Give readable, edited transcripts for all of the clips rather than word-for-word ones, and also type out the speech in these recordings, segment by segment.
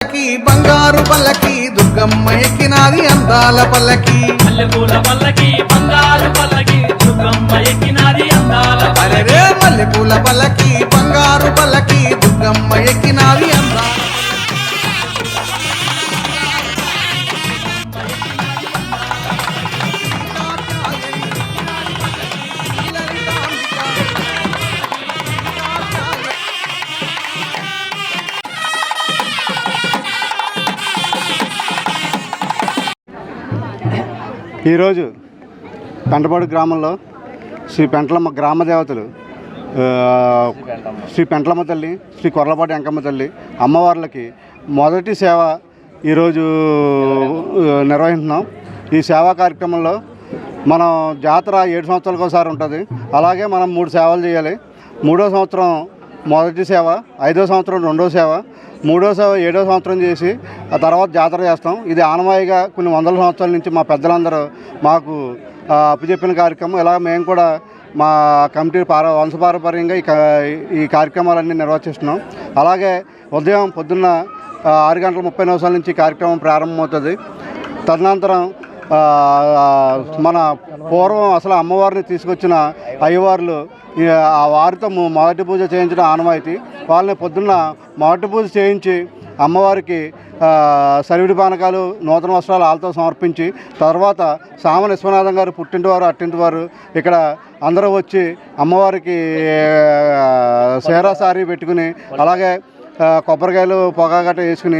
పల్లకి బంగారు పల్లకి దుర్గమ్మ ఎక్కినాది అందాల పల్లకి మల్లెపూల పల్లకి బంగారు పల్లకి దుర్గమ్మ ఎక్కినాది అందాల అరే మల్లెపూల పల్లకి బంగారు పల్లకి దుర్గమ్మ ఎక్కినాది అందాల ఈరోజు పెంటపాడు గ్రామంలో శ్రీ పెంటలమ్మ గ్రామ దేవతలు శ్రీ పెంటలమ్మ తల్లి, శ్రీ కొర్లపాటి వెంకమ్మ తల్లి అమ్మవార్లకి మొదటి సేవ ఈరోజు నిర్వహిస్తున్నాం. ఈ సేవా కార్యక్రమంలో మనం జాతర 7 సంవత్సరాలకు ఒకసారి ఉంటుంది. అలాగే మనం 3 సేవలు చేయాలి. 3వ సంవత్సరం మొదటి సేవ, 5వ సంవత్సరం 2వ సేవ, 3వ సేవ 7వ సంవత్సరం చేసి ఆ తర్వాత జాతర చేస్తాం. ఇది ఆనవాయిగా కొన్ని వందల సంవత్సరాల నుంచి మా పెద్దలందరూ మాకు అప్పచెప్పిన కార్యక్రమం. ఇలా మేము కూడా మా కమిటీ వంశపారపర్యంగా ఈ కార్యక్రమాలన్నీ నిర్వహిస్తున్నాం. అలాగే ఉదయం పొద్దున్న 6:30 నుంచి కార్యక్రమం ప్రారంభమవుతుంది. తదనంతరం మన పూర్వం అసలు అమ్మవారిని తీసుకొచ్చిన అయ్యవార్లు ఆ వారితో మొదటి పూజ చేయించడం ఆనవాయితీ. వాళ్ళని పొద్దున్న మొదటి పూజ చేయించి అమ్మవారికి సరివిడి పానకాలు, నూతన వస్త్రాలు వాళ్ళతో సమర్పించి తర్వాత సామన విశ్వనాథం గారు పుట్టింటివారు అట్టింటివారు ఇక్కడ అందరూ వచ్చి అమ్మవారికి సేరా సారీ పెట్టుకుని అలాగే కొబ్బరికాయలు పొగగట్ట వేసుకుని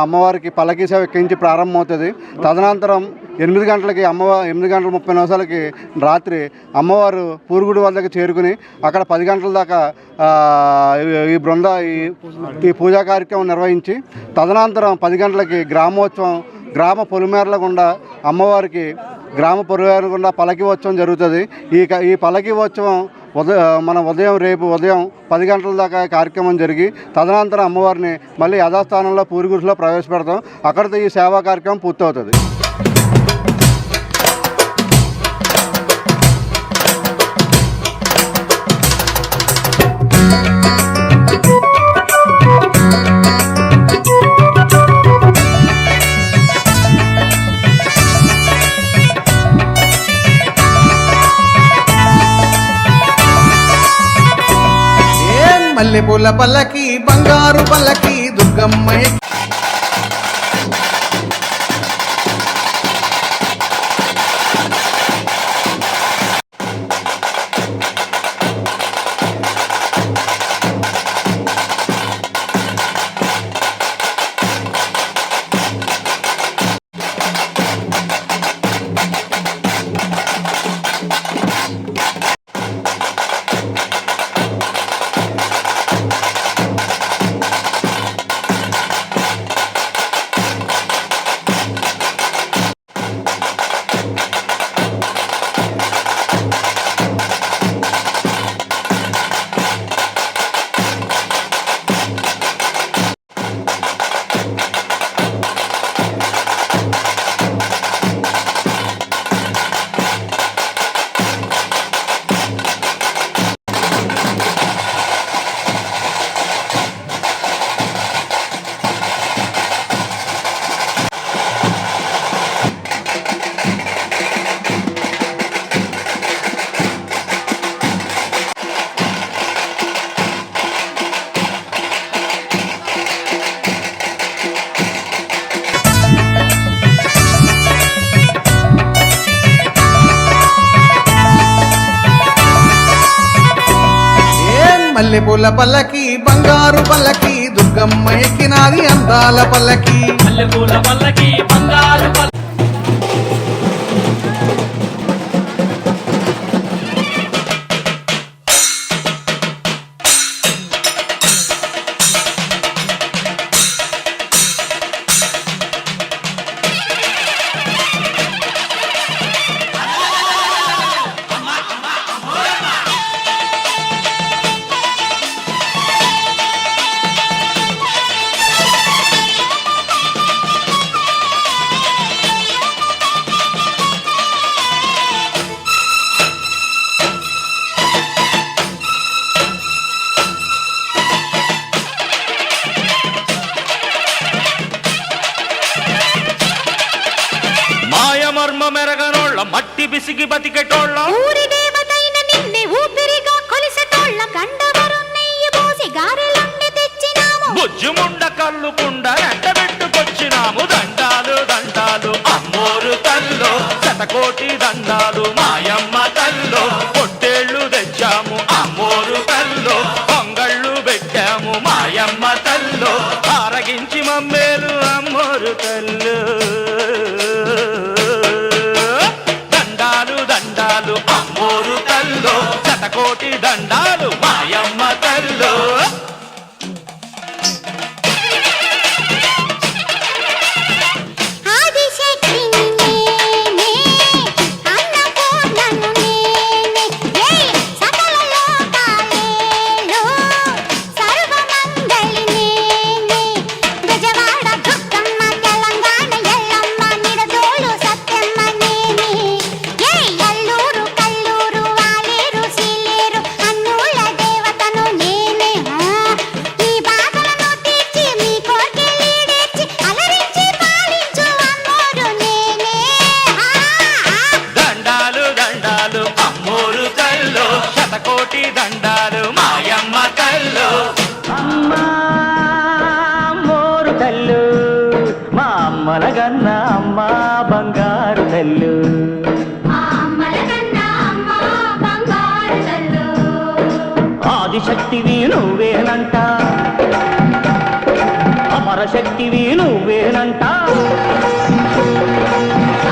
అమ్మవారికి పల్లకీ సేవ ఎక్కించి ప్రారంభమవుతుంది. తదనంతరం 8 గంటలకి 8:30 రాత్రి అమ్మవారు పూరుగుడి వద్దకు చేరుకుని అక్కడ 10 గంటల దాకా ఈ పూజా కార్యక్రమం నిర్వహించి తదనంతరం 10 గంటలకి గ్రామోత్సవం గ్రామ పొలిమేరల గుండా అమ్మవారికి గ్రామ పొలిమేరల గుండా పల్లకీ ఉత్సవం జరుగుతుంది. ఈ పల్లకీ ఉత్సవం రేపు ఉదయం 10 గంటల దాకా కార్యక్రమం జరిగి తదనంతరం అమ్మవారిని మళ్ళీ యథాస్థానంలో పూరుగుడిలో ప్రవేశపెడతాం. అక్కడితో ఈ సేవా కార్యక్రమం పూర్తవుతుంది. మల్లెపూల పల్లకి బంగారు పల్లకి దుర్గమ్మ మల్లెపూల పల్లకి బంగారు పల్లకి దుర్గమ్మ ఎక్కినాది అందాల పల్లకి మల్లెపూల పల్లకి బంగారు పల్లకి మట్టి బిసిగి బతికెటోళ్ళ ఊరి దేవతైన నిన్నే ఊపిరిగా కొలిసెటోళ్ళ గండవరం నెయ్యి పోసి గారెలన్నీ తెచ్చినాము బుజ్జుముండ కల్లుకుండ ఎండబెట్టుకొచ్చినాము దండాలు దండాలు అమ్మోరు తల్లో శతకోటి దండాలు మాయమ్మ తల్లో పొట్టేళ్ళు తెచ్చాము అమ్మోరు తల్లో పొంగళ్ళు పెట్టాము మాయమ్మ తల్లో ఆరగించి మమ్మేలు అమ్మోరు తల్లు దండాలు దండాలు అమ్మోరు తల్లో శతకోటి దండాలు మాయమ్మ తల్లో ఆదిశక్తిని నేనే అన్నపూర్ణను నేనే సకల లోకాలేలో సర్వమంగళి నేనే గజవాడ దుర్గమ్మ తెలంగాణ ఎల్లమ్మ నిడదోలు సత్యమ్మ నేనే ఎల్లూరు కల్లూరు వాలేరు సీలేరు అన్నుల దేవతను నేనే ఈ బాధలను తీర్చి మీ కోర్కెలీడేర్చి అలరించి పాలించు అమ్మోరు నేనే దండాలు దండాలు అమ్మోరు తల్లో శతకోటి దండాలు మాయమ్మ తల్లో అమ్మోరు తల్లు మా అమ్మల గన్న అమ్మ బంగారు తల్లు అమ్మలకన్నా అమ్మ బంగారు తల్లు ఆదిశక్తివి నువ్వేనంట అపరశక్తివి నువ్వేనంట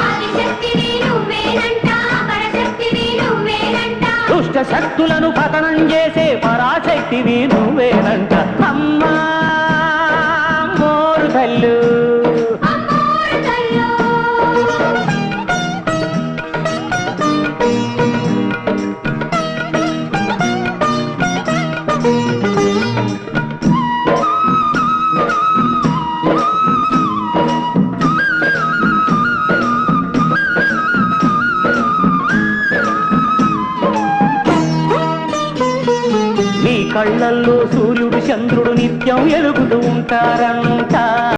ఆదిశక్తివి నువ్వేనంట పరశక్తివి నువ్వేనంట దుష్ట శక్తులను పతనం చేసే పరాశక్తివి నువ్వేనంట అమ్మా మోరు తల్లు అమ్మోరు తల్లు నీ కళ్ళల్లో సూర్యుడు చంద్రుడు నిత్యం ఎలుగుతూ ఉంటారంట